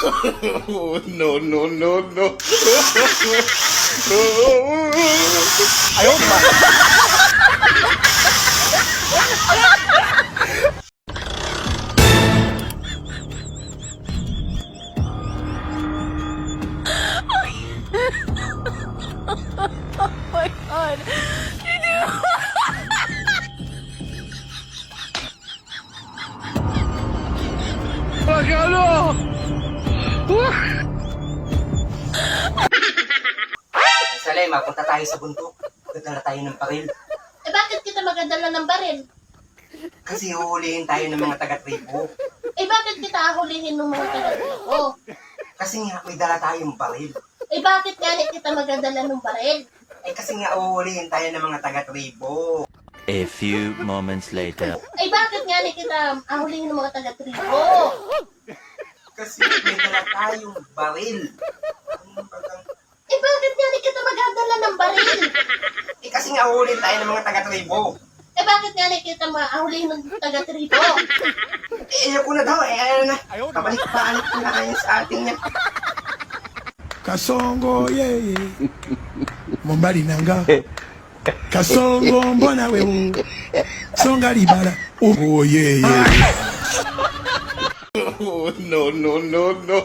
Oh, no, no, no, no. Ayaw ba? Oh my god. Salay, mapunta tayo sa bundok. Dadala tayo ng baril. Eh bakit kita magadala ng baril? Kasi huhulihin tayo ng mga taga-tribo. Eh bakit kita ahulihin ng mga taga-tribo? Kasi nga, may dala tayong baril. Eh bakit nga kita magadala ng baril? Eh kasi nga, huhulihin tayo ng mga taga-tribo. A few moments later. Eh bakit nga kita ahulihin ng mga taga-tribo? Kasi may dala tayong baril. Eh bakit nga kita magadala ng baril? Eh kasi nga, huhulihin tayo ng mga taga-tribo. Eh bakit nga kita maahulihin ng taga-tribo? Eh, ayoko na daw. Eh, ano na. Pabalik-paalit ko na kayo sa ating yan. Kasongo, yeah, yeah. Mombali nanga. Kasongo, mbona wewe. Songa libala. Oh, yeah, yeah. Oh, no, no, no, no.